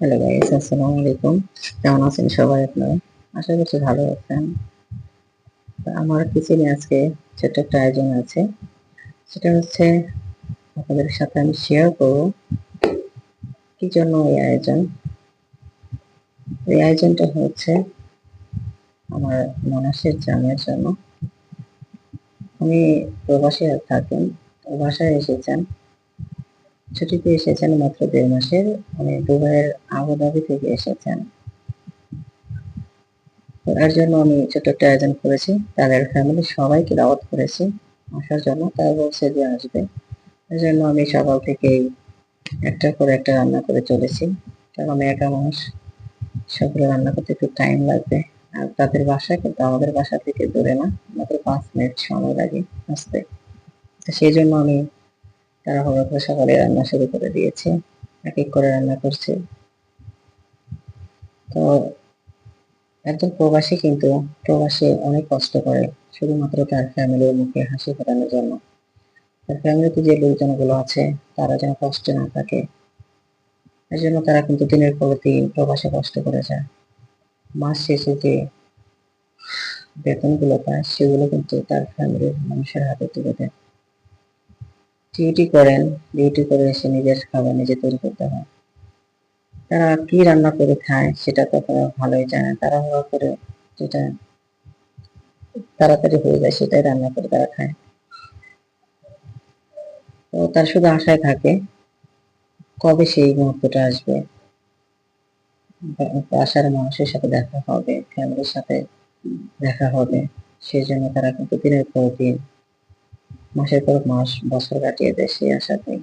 Hello guys, আসসালামু আলাইকুম। কেমন আছেন সবাই আপনারা? আশা করছি ভালো আছেন। আমার কিচেনে আজকে ছোট্ট একটা আয়োজন আছে। সেটা হচ্ছে আপনাদের সাথে আমি শেয়ার করব কি জন্য এই আয়োজন। এই আয়োজনটা হচ্ছে আমার ননাসের জামাইয়ের জন্য। উনি প্রবাসে থাকেন, বাসায় এসেছেন, ছুটিতে এসেছেন মাত্র ১.৫ মাসের। উনি দুবাইয়ের আবুধাবি থেকে এসেছেন। তো এর জন্য আমি ছোট্ট একটা আয়োজন করেছি। তাদের ফ্যামিলির সবাইকে দাওয়াত করেছি আসার জন্য। তারা বলছে যে আসবে। এজন্য আমি সকাল থেকেই একটার পর একটা রান্না করে চলেছি। কারণ আমি একা মানুষ, সবগুলো রান্না করতে একটু টাইম লাগবে। আর তাদের বাসা কিন্তু আমাদের বাসা থেকে দূরে না, মাত্র ৫ মিনিট সময় লাগে আসতে। তো সেই জন্য আমি তাড়াহুড়ো করে সকালে রান্না শুরু করে দিয়েছি। এক এক করে রান্না করছি। তো একজন প্রবাসী কিন্তু প্রবাসে অনেক কষ্ট করে শুধুমাত্র তার ফ্যামিলির মুখে হাসি ফোটানোর জন্য। তার ফ্যামিলিতে যে লোকজনগুলো আছে তারা যেন কষ্টে না থাকে, এজন্য তারা কিন্তু দিনের পর দিন প্রবাসে কষ্ট করে যায়। মাস শেষে যে বেতনগুলো পায় সেগুলো কিন্তু তার ফ্যামিলির মানুষের হাতে তুলে দেয়। ডিউটি করেন, ডিউটি করে এসে নিজের খাবার নিজে তৈরি করতে হয়। তারা কি রান্না করে খায় সেটা তো তারা ভালোই জানে। তাড়াহুড়ো করে যেটা তাড়াতাড়ি হয়ে যায় সেটাই রান্না করে তারা খায়। তো তার শুধু আশায় থাকে কবে সেই মুহূর্তটা আসবে, আশার মানুষের সাথে দেখা হবে, ফ্যামিলির সাথে দেখা হবে। সেজন্য তারা কিন্তু দিনের পর দিন, মাসের পর মাস, বছর কাটিয়ে দেয় সেই আশাতেই।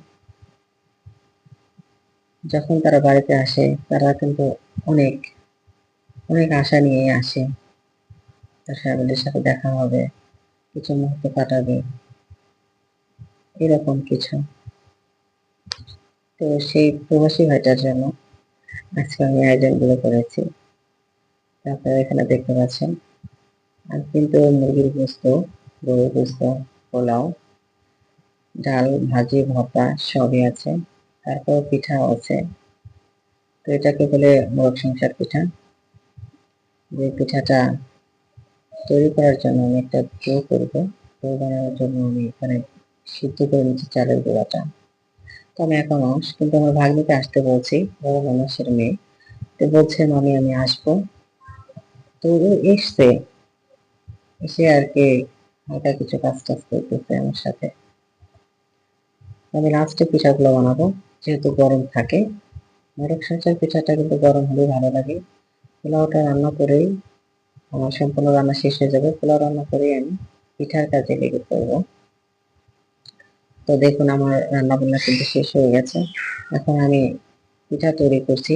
যখন তারা বাড়িতে আসে তারা কিন্তু অনেক অনেক আশা নিয়ে আসে। তার ফ্যামিলির সাথে দেখা হবে, কিছু মুহূর্ত কাটাবে, এরকম কিছু। তো সেই প্রবাসী ভাইটার জন্য আজকে আমি আয়োজনগুলো করেছি। আপনারা এখানে দেখতে পাচ্ছেন। আর কিন্তু মুরগির গোস্ত, গরুর গোস্ত, পোলাও, ডাল, ভাজি, ভর্তা সবই আছে। তারপর পিঠাও আছে। তো এটাকে বলে মোরগ সংসার পিঠা। যে পিঠাটা তৈরি করার জন্য আমি একটা ডো করবো। ডো বানানোর জন্য আমি এখানে সিদ্ধ করে নিচ্ছি চালের গুঁড়াটা। তো আমি একা মানুষ, কিন্তু আমার ভাগ্নিকে আসতে বলছি, বড় মানুষের মেয়ে। তো বলছে মামি আমি আসবো। তো ও এসছে, এসে আর কি হালকা কিছু কাজ টাজ করতেছে আমার সাথে। আমি লাস্টে পিঠাগুলো বানাবো, যেহেতু গরম থাকে। মোরগ সংসার পিঠাটা কিন্তু গরম হলেই ভালো লাগে। পোলাওটা রান্না করেই আমার সম্পূর্ণ রান্না শেষ হয়ে যাবে। পোলাও রান্না করেই আমি পিঠার কাজে লেগে পড়বো। তো দেখুন আমার রান্না বান্না কিন্তু শেষ হয়ে গেছে। এখন আমি পিঠা তৈরি করছি।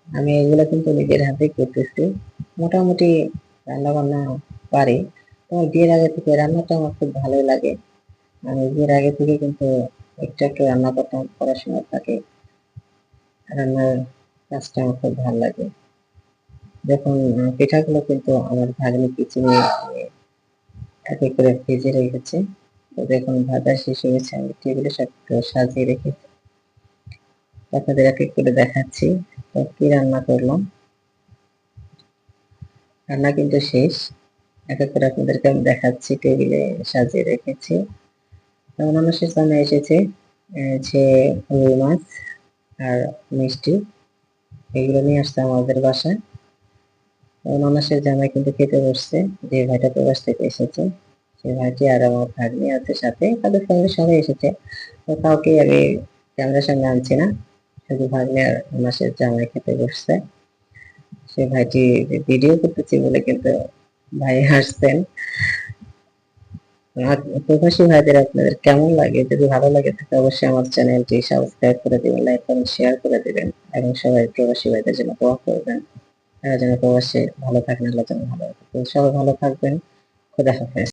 আমি এগুলো কিন্তু নিজের হাতেই করতেছি। মোটামুটি রান্না বান্না পারি। তোমার বিয়ের আগে থেকে রান্নাটা আমার খুব ভালোই লাগে। আমি বিয়ের আগে থেকে কিন্তু একটু একটু রান্না করতাম, পড়াশোনার ফাঁকে। রান্নার কাজটা আমার খুব ভালো লাগে। দেখুন পিঠাগুলো কিন্তু আমার ভাগ্নি কিচেনে এক এক করে ভেজে রেখেছে। তো দেখুন ভাজা শেষ হয়ে গেছে, আমি টেবিলে সব সাজিয়ে রেখেছি। আপনাদের এক এক করে দেখাচ্ছি তো কি রান্না করলাম। রান্না কিন্তু শেষ, এক এক করে আপনাদেরকে আমি দেখাচ্ছি। টেবিলে সাজিয়ে রেখেছি। অন্যান্য সামনে এসেছে যে রুই মাছ আর মিষ্টি, এগুলো নিয়ে আসছে আমাদের বাসায়। অন্যান্য জামাই কিন্তু খেতে বসছে, যে ভাইটা প্রবাস থেকে এসেছে সেই ভাইটি আর আমার ভাগ্নি আছে সাথে, তাদের ফ্যামিলি সবাই এসেছে। তো কাউকে আমি ক্যামেরার সামনে আনছি না, শুধু ভাগ্নি আর অন্যান্য জামাই খেতে বসছে। সে ভাইটি ভিডিও করতেছি বলে কিন্তু ভাই হাসছেন। আর প্রবাসী ভাইদের আপনাদের কেমন লাগে? যদি ভালো লাগে থাকে অবশ্যই আমার চ্যানেলটি সাবস্ক্রাইব করে দিবেন, লাইক কমেন্ট শেয়ার করে দিবেন এবং সবাই প্রবাসী ভাইদের জন্য দোয়া করবেন। তারা যেন প্রবাসে ভালো থাকেন, আল্লাহ যেন ভালো রাখে। তো সবাই ভালো থাকবেন। খুদা হাফেজ।